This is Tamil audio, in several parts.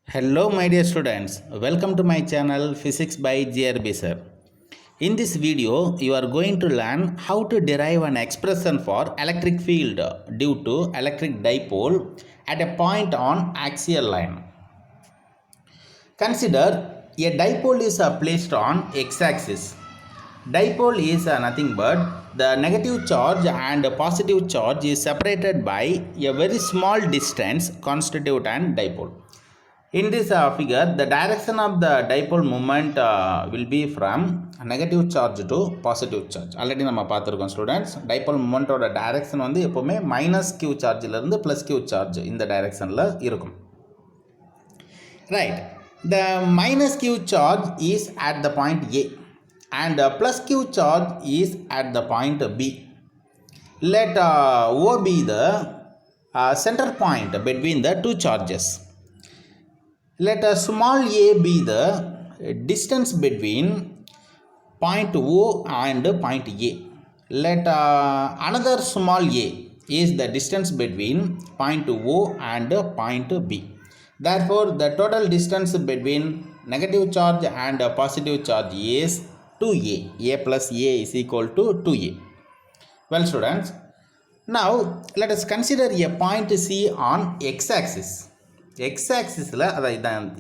Hello my dear students, welcome to my channel Physics by GRB sir. In this video, you are going to learn how to derive an expression for electric field due to electric dipole at a point on axial line. Consider a dipole is placed on x-axis. Dipole is nothing but the negative charge and positive charge is separated by a very small distance constitute an dipole. In this figure, the direction of the dipole moment will be from negative charge to positive charge. Already நம்ம பார்த்திருக்கோம் students. Dipole moment ஓட direction வந்து எப்பவுமே minus q charge ல இருந்து plus q charge இந்த directionல இருக்கும். Right. The minus q charge is at the point A and plus q charge is at the point B. Let O be the center point between the two charges. Let a small a be the distance between point O and point A. Let another small a is the distance between point O and point B. Therefore, the total distance between negative charge and positive charge is 2a. A plus a is equal to 2a. Well, students, now let us consider a point C on x-axis. X-axis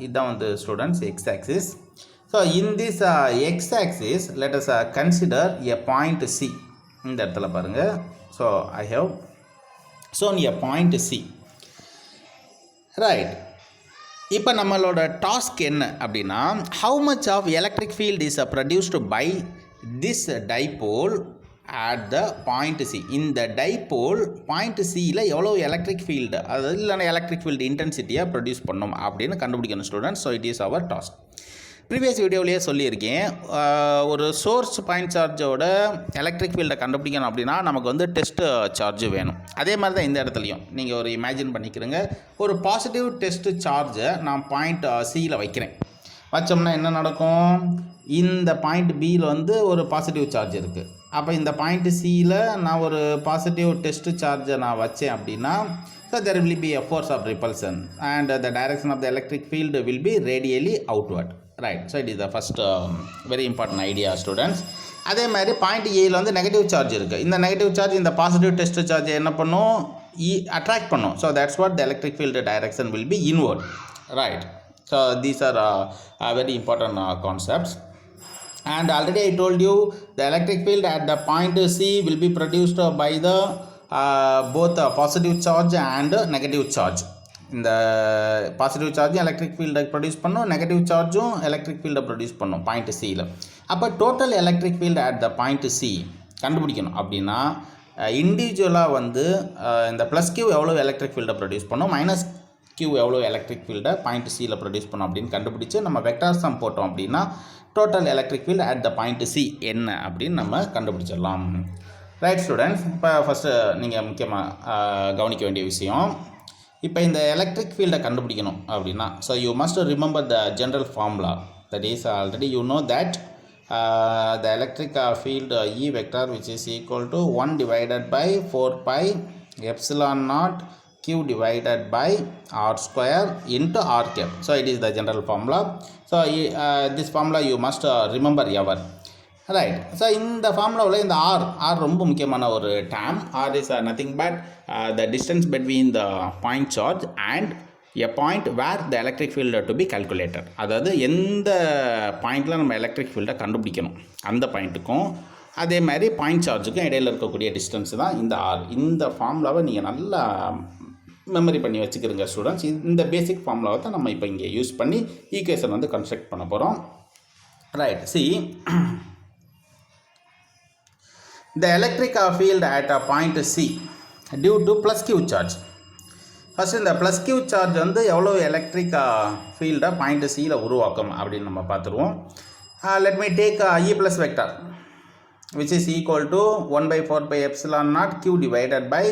இதான் வந்து students x-axis. So in this x-axis let us consider a point C. இந்த இடத்துல பாருங்க. So I have shown a point C. Right. இப்போ நம்மளோட டாஸ்க் என்ன அப்படின்னா how much of electric field is produced by this dipole at the point C. இந்த டைபோல் பாயிண்ட் சியில் எவ்வளோ எலக்ட்ரிக் ஃபீல்டு அதாவது இல்லைனா எலக்ட்ரிக் ஃபீல்டு இன்டென்சிட்டியாக ப்ரொடியூஸ் பண்ணோம் அப்படின்னு கண்டுபிடிக்கணும் students. So it is our task. Previous வீடியோவிலேயே சொல்லியிருக்கேன், ஒரு சோர்ஸ் பாயிண்ட் சார்ஜோட எலக்ட்ரிக் ஃபீல்டை கண்டுபிடிக்கணும் அப்படின்னா நமக்கு வந்து டெஸ்ட் சார்ஜ் வேணும். அதே மாதிரி தான் இந்த இடத்துலையும் நீங்கள் ஒரு இமேஜின் பண்ணிக்கிறீங்க, ஒரு பாசிட்டிவ் டெஸ்ட் சார்ஜை நான் பாயிண்ட் சியில் வைக்கிறேன். வச்சோம்னா என்ன நடக்கும், இந்த பாயிண்ட் பியில் வந்து ஒரு பாசிட்டிவ் சார்ஜ் இருக்குது. அப்போ இந்த பாயிண்ட் சியில் நான் ஒரு பாசிட்டிவ் டெஸ்ட் சார்ஜை நான் வச்சேன் அப்படின்னா so there will be a force of repulsion and the direction of the electric field will be radially outward. Right. So it is the first very important idea students. அதே மாதிரி பாயிண்ட் ஏயில் வந்து நெகட்டிவ் சார்ஜ் இருக்குது. இந்த நெகட்டிவ் சார்ஜ் இந்த பாசிட்டிவ் டெஸ்ட் சார்ஜ் என்ன பண்ணும், அட்ராக்ட் பண்ணும். So that's what the electric field direction will be inward. Right. So these are very important concepts. And already I told you the electric field at the point C will be produced by the both positive charge and negative charge. இந்த பாசிட்டிவ் சார்ஜும் எலக்ட்ரிக் ஃபீல்டை ப்ரொடியூஸ் பண்ணும், நெகட்டிவ் சார்ஜும் எலக்ட்ரிக் ஃபீல்டை ப்ரொடியூஸ் பண்ணும் பாயிண்ட் சியில். அப்போ total electric field at the point C கண்டுபிடிக்கணும் அப்படின்னா இண்டிவிஜுவலாக வந்து இந்த ப்ளஸ் கியூ எவ்வளோ எலக்ட்ரிக் ஃபீல்டை ப்ரொடியூஸ் பண்ணும், மைனஸ் கியூ எவ்வளோ எலக்ட்ரிக் ஃபீல்டை பாயிண்ட் சியில் ப்ரொடியூஸ் பண்ணோம் அப்படின்னு கண்டுபிடிச்சு நம்ம வெக்டார் சம் போட்டோம் அப்படின்னா total electric field at the point C என்ன அப்படின்னு நம்ம கண்டுபிடிச்சிடலாம். ரைட் ஸ்டூடெண்ட்ஸ், இப்போ ஃபஸ்ட்டு நீங்கள் முக்கியமாக கவனிக்க வேண்டிய விஷயம், இப்போ இந்த எலக்ட்ரிக் ஃபீல்டை கண்டுபிடிக்கணும் அப்படின்னா so you must remember the general formula. That is already you know that the electric field E vector which is equal to 1 divided by 4 pi epsilon naught q divided by r square into r cap. So it is the general formula. So this formula you must remember ever. Right. So இந்த ஃபார்முலாவில் இந்த r ரொம்ப முக்கியமான ஒரு term. r is nothing but the distance between the point charge and a point where the electric field to be calculated. அதாவது எந்த பாயிண்டில் நம்ம எலக்ட்ரிக் ஃபீல்டை கண்டுபிடிக்கணும் அந்த பாயிண்ட்டுக்கும் அதே மாதிரி பாயிண்ட் சார்ஜுக்கும் இடையில் இருக்கக்கூடிய டிஸ்டன்ஸ் தான் இந்த r. இந்த ஃபார்முலாவை நீங்கள் நல்லா மெமரி பண்ணி வச்சுக்கிறீங்க ஸ்டூடெண்ட்ஸ். இந்த பேசிக் ஃபார்முலாவை தான் நம்ம இப்போ இங்கே யூஸ் பண்ணி ஈக்குவேஷன் வந்து கன்ஸ்ட்ரக்ட் பண்ண போகிறோம். Right. C the electric field at a point C due to plus q charge. First இந்த ப்ளஸ் கியூ சார்ஜ் வந்து எவ்வளோ எலக்ட்ரிக் ஃபீல்டை பாயிண்ட் சியில் உருவாக்கும் அப்படின்னு நம்ம பார்த்துருவோம். Let me take E plus vector which is equal to 1/4 by epsilon naught Q divided by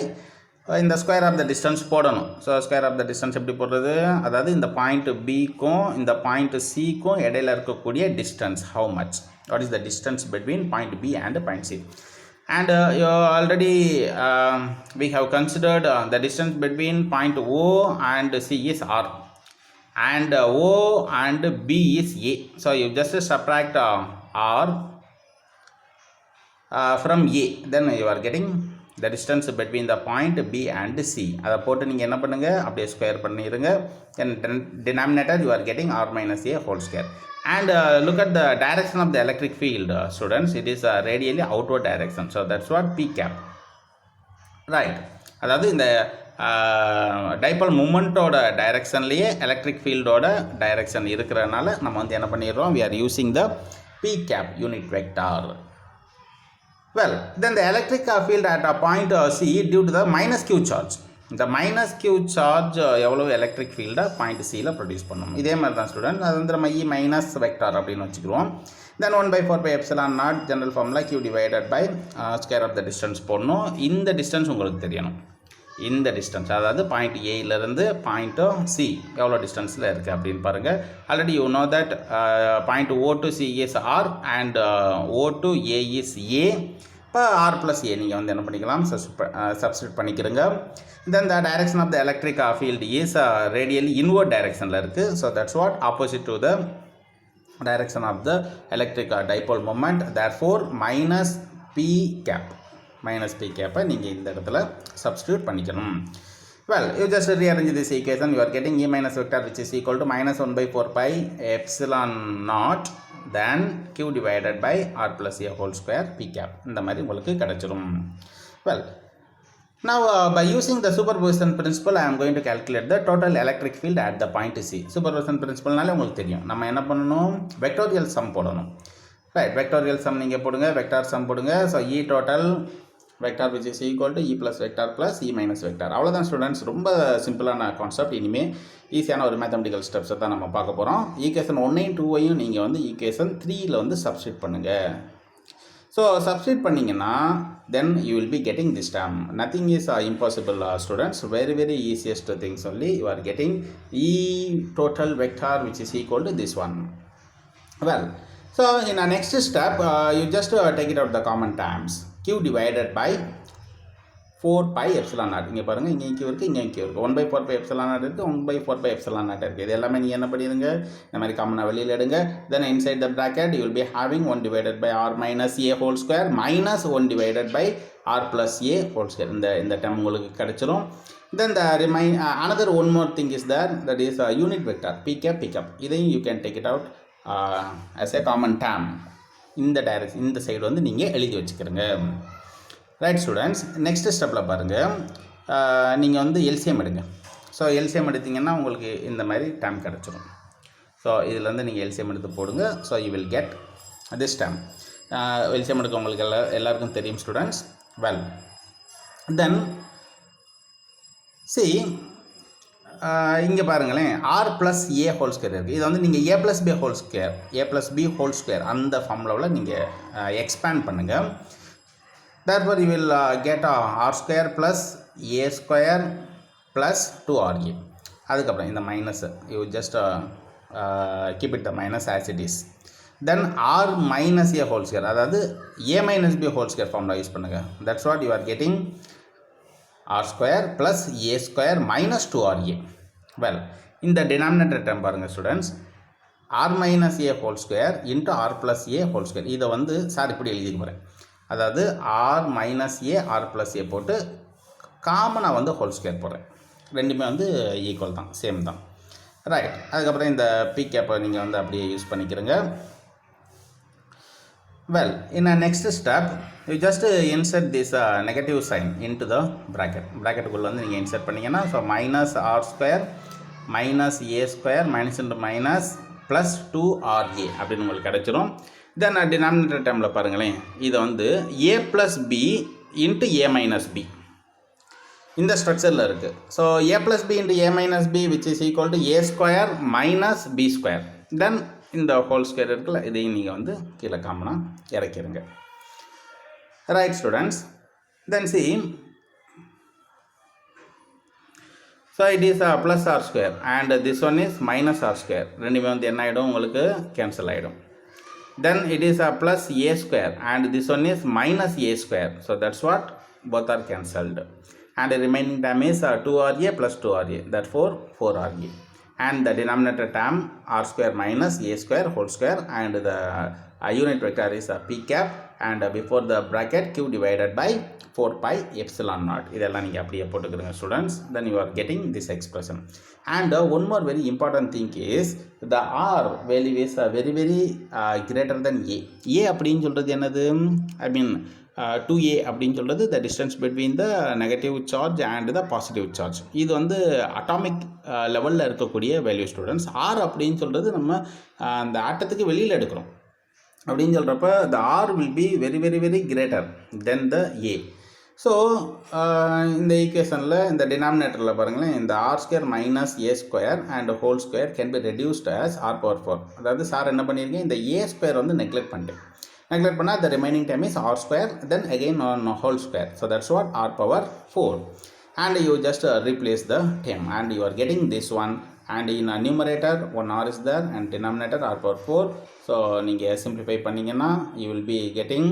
இந்த ஸ்கொயர் ஆஃப் த டிஸ்டன்ஸ் போடணும். So square of the distance எப்படி போடுறது, அதாவது இந்த பாயிண்ட் பிக்கும் இந்த பாயிண்ட் சிக்கும் இடையில இருக்கக்கூடிய distance how much, what is the distance between point P and point C. And you already we have considered the distance between point O and C is R. and O and B is A. So you just subtract R from A, then you are getting the distance between the point B and C. அதை போட்டு நீங்கள் என்ன பண்ணுங்க, அப்படியே ஸ்கொயர் பண்ணிடுங்க. then denominator you are getting R minus A whole square. And look at the direction of the electric field, students. It is radially outward direction. So that's what P cap. Right. அதாவது இந்த டைபோல் மூமெண்ட்டோட டைரக்ஷன்லேயே எலக்ட்ரிக் ஃபீல்டோட டைரக்ஷன் இருக்கிறதுனால நம்ம வந்து என்ன பண்ணிடுறோம், we are using the P cap unit vector. Well, then the electric field at a point C due to the minus Q charge. இந்த மைனஸ் Q சார்ஜ் எவ்வளோ எலக்ட்ரிக் ஃபீல்டை பாயிண்ட் சியில் ப்ரொடியூஸ் பண்ணணும். இதே மாதிரி தான் ஸ்டூடெண்ட், அது வந்து நம்ம இ மைனஸ் வெக்டார் அப்படின்னு வச்சுக்கிறோம். Then 1/4πε0 general formula Q divided by square of the distance போடணும். இந்த டிஸ்டன்ஸ் உங்களுக்கு தெரியணும். இந்த டிஸ்டன்ஸ் அதாவது பாயிண்ட் ஏயிலேருந்து பாயிண்ட்டு சி எவ்வளோ டிஸ்டன்ஸில் இருக்குது அப்படின்னு பாருங்கள். Already you know that point O to C is R and O to A is A. இப்போ R plus A நீங்கள் வந்து என்ன பண்ணிக்கலாம், சப்ஸ்டிட் பண்ணிக்கிறங்க. Then the direction of the electric field is radially inward டைரக்ஷனில் இருக்குது. So that's what opposite to the direction of the electric dipole moment. Therefore minus P cap, minus P கேப்பை நீங்கள் இந்த இடத்துல சப்ஸ்டியூட் பண்ணிக்கணும். Well, you just rearrange this equation. You are getting E minus vector which is equal to minus 1/4πε0 then Q divided by R plus A whole square P cap. இந்த மாதிரி உங்களுக்கு கிடைச்சிரும். Well, now by using the superposition principle I am going to calculate the total electric field at the point C. Superposition principle நாலே உங்களுக்கு தெரியும், நம்ம என்ன பண்ணணும், vectorial sum போடணும். Right, vectorial sum நீங்கள் போடுங்க, vector sum போடுங்க. So E total vector which is equal to E plus vector plus E minus vector. அவ்வளோதான் ஸ்டூடெண்ட்ஸ், ரொம்ப சிம்பிளான கான்செப்ட். இனிமேல் ஈஸியான ஒரு மேத்தமெட்டிக்கல் ஸ்டெப்ஸை தான் நம்ம பார்க்க போகிறோம். ஈக்குவேஷன் 1ஐயும் 2ஐயும் நீங்கள் வந்து ஈக்குவேஷன் 3ல் வந்து சப்ஸ்டிட் பண்ணுங்கள். ஸோ சப்ஸ்டிட் பண்ணிங்கன்னா then you will be getting this term. Nothing is impossible, students. Very very easiest things only. You are getting E total vector which is equal to this one. Well, so in our next step you just take it out the common terms. Q divided by 4πε0. இங்கே பாருங்கள், இங்கே Q இருக்குது, இங்கே Q இருக்குது. 1/4πε0 இருக்குது, 1/4πε0 இருக்குது. இது எல்லாமே நீங்கள் என்ன பண்ணிடுங்க, இந்த மாதிரி காமனாக வெளியில் எடுங்க. Then inside the bracket you will be having 1 divided by R minus A whole square minus 1 divided by R plus A whole square. இந்த term உங்களுக்கு கிடைச்சிரும். Then the another one more thing is there, that is unit vector P cap. இதையும் you can take it out as a common term. இந்த டைரக்ஷன் இந்த சைடு வந்து நீங்கள் எழுதி வச்சுக்கிறங்க. ரைட் ஸ்டூடெண்ட்ஸ், நெக்ஸ்ட் ஸ்டெப்பில் பாருங்கள், நீங்கள் வந்து எல்சிஎம் எடுங்க. ஸோ எல்சிஎம் எடுத்திங்கன்னா உங்களுக்கு இந்த மாதிரி டேம் கிடச்சிரும். ஸோ இதில் வந்து நீங்கள் எல்சிஎம் எடுத்து போடுங்க. So you will get this term. LCM எடுக்க உங்களுக்கு எல்லாருக்கும் தெரியும் ஸ்டூடெண்ட்ஸ். வெல், தென் சி இங்கே பாருங்களேன், R plus A whole square இருக்குது. இது வந்து நீங்கள் A plus B whole square அந்த ஃபார்முலாவில் நீங்கள் எக்ஸ்பேண்ட் பண்ணுங்கள். Therefore you will get R square plus A square plus 2RA. அதுக்கப்புறம் இந்த minus you just keep it the minus as it is. Then R minus A whole square, அதாவது A minus B whole square formula use பண்ணுங்கள். That's what you are getting, R square plus A square minus 2RA. Well, இந்த denominator term பாருங்கள் students, R minus A whole square into R plus A whole square. இதை வந்து சார் இப்படி எழுதிக்க போகிறேன், அதாவது R minus A R plus A போட்டு காமனாக வந்து ஹோல் ஸ்கொயர் போடுறேன். ரெண்டுமே வந்து ஈக்குவல் தான், சேம் தான். ரைட், அதுக்கப்புறம் இந்த P கேப்பை நீங்கள் வந்து அப்படியே யூஸ் பண்ணிக்கிறங்க. Well, in a next step you just insert this negative sign into the bracketக்குள்ளே வந்து நீங்கள் இன்சர்ட் பண்ணிங்கன்னா, so minus R square minus A square minus into minus plus 2RA அப்படின்னு உங்களுக்கு கிடச்சிரும். தென் டினாமினேட்டர் டைமில் பாருங்களேன், இதை வந்து A plus B into A minus B இந்த ஸ்ட்ரக்சரில் இருக்குது. So A plus B into A minus B which is equal to A square minus B square. தென் இந்த ஹோல் ஸ்கொயர் இருக்குல்ல, இதையும் நீங்கள் வந்து கீழே காமனாக இறக்கிடுங்க. Right students, then see, so it is plus R square and this one is minus R square. ரெண்டுமே வந்து என்ன ஆகிடும், உங்களுக்கு கேன்சல் ஆகிடும். Then it is a plus A square and this one is minus A square. So that's what, both are cancelled. And the remaining term is 2RA plus 2RA. Therefore 4RA. and the denominator term r square minus a square whole square, and the unit vector is p cap, and before the bracket q divided by 4 pi epsilon naught. இதெல்லாம் நீங்கள் அப்படியே போட்டுக்கிறங்க students. Then you are getting this expression. And one more very important thing is the r value is very greater than a. a அப்படின்னு சொல்கிறது என்னது? I mean 2a அப்படின்னு சொல்கிறது the distance between the negative charge and the positive charge. இது வந்து அட்டாமிக் லெவலில் இருக்கக்கூடிய வேல்யூ ஸ்டூடெண்ட்ஸ். r அப்படின்னு சொல்கிறது நம்ம அந்த ஆட்டத்துக்கு வெளியில் எடுக்கிறோம் அப்படின்னு சொல்கிறப்ப the r will be very greater than the a. So இந்த ஈக்குவேஷனில் இந்த டினாமினேட்டரில் பாருங்களேன், இந்த r square minus a square and whole square can be reduced as r power 4. அதாவது சார் என்ன பண்ணியிருக்கேன், இந்த a ஸ்கொயர் வந்து நெக்லெக்ட் பண்ணிட்டேன். நெக்லெக்ட் பண்ணால் the remaining term is r square, then again on whole square. So that's what r power 4. And you just replace the term and you are getting this one. And in a numerator one r is there and denominator r power 4. So நீங்கள் simplify பண்ணிங்கன்னா you will be getting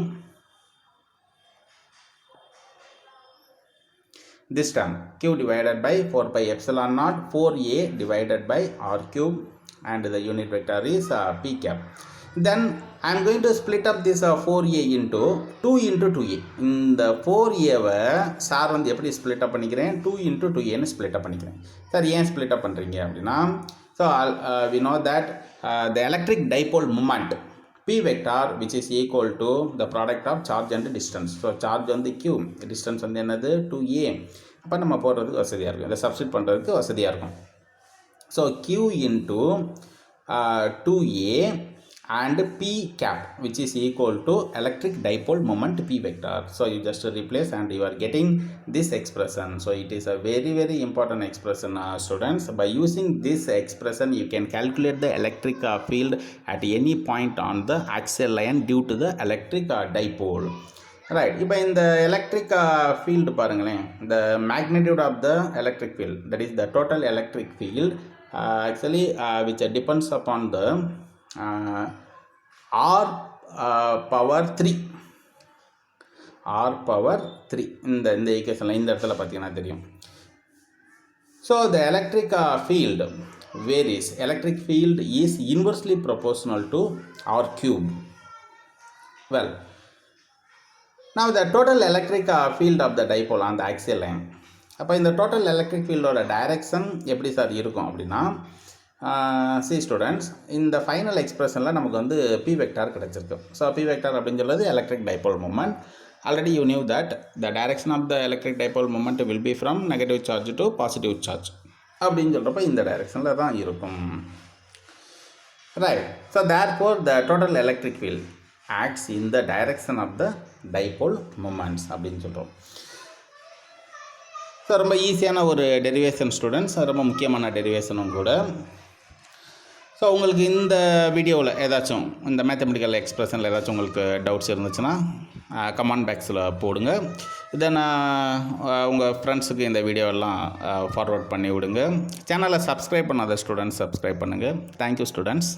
this term q divided by 4 pi epsilon naught 4a divided by r cube, and the unit vector is p cap. Then I am going to split up this 4a into 2 into 2a. இந்த 4a சார் வந்து எப்படி ஸ்ப்ளிட் அப் பண்ணிக்கிறேன், 2 into 2a ஸ்ப்ளிட் அப் பண்ணிக்கிறேன். சார் ஏன் ஸ்ப்ளிட் அப் பண்ணுறீங்க அப்படின்னா, so we know that the electric dipole moment p vector which is equal to the product of charge and distance. So charge வந்து q, distance வந்து என்னது 2a. அப்போ நம்ம போடுறதுக்கு வசதியாக இருக்கும், இதை சப்ஸ்டிட் பண்ணுறதுக்கு வசதியாக இருக்கும். So q into 2a and p cap which is equal to electric dipole moment p vector. So you just replace and you are getting this expression. So it is a very important expression students. By using this expression you can calculate the electric field at any point on the axial line due to the electric dipole. Right. இப்போ இந்த electric field பாருங்களேன், the magnitude of the electric field, that is the total electric field actually which depends upon the r power 3 இந்த ஈக்குவேஷனில் இந்த இடத்துல பார்த்தீங்கன்னா தெரியும். So the electric field varies. Electric field is inversely proportional to r cube. Well, now the total electric field of the dipole on the axial line. அப்போ இந்த total electric fieldோட டைரக்ஷன் எப்படி சார் இருக்கும் அப்படின்னா, see students, இந்த ஃபைனல் எக்ஸ்பிரஷனில் நமக்கு வந்து p வெக்டார் கிடச்சிருக்கு. ஸோ p வெக்டார் அப்படின்னு சொல்கிறது electric dipole moment. Already you knew that the direction of the electric dipole moment will be from negative charge to positive charge அப்படின்னு சொல்கிறப்ப இந்த டைரக்ஷனில் தான் இருக்கும். Right. So therefore the total electric field acts in the direction of the dipole moments அப்படின்னு சொல்கிறோம். ஸோ ரொம்ப ஈஸியான ஒரு டெரிவேஷன் ஸ்டூடெண்ட்ஸ், ரொம்ப முக்கியமான டெரிவேஷனும் கூட. ஸோ உங்களுக்கு இந்த வீடியோவில் ஏதாச்சும் இந்த மேத்தமெட்டிக்கல் எக்ஸ்பிரஷனில் ஏதாச்சும் உங்களுக்கு டவுட்ஸ் இருந்துச்சுன்னா கமெண்ட் பாக்ஸில் போடுங்க. இதை நான் உங்கள் ஃப்ரெண்ட்ஸுக்கு இந்த வீடியோவெல்லாம் ஃபார்வர்ட் பண்ணி விடுங்க. சேனலை சப்ஸ்கிரைப் பண்ணாத ஸ்டூடெண்ட்ஸ் சப்ஸ்கிரைப் பண்ணுங்கள். Thank you students.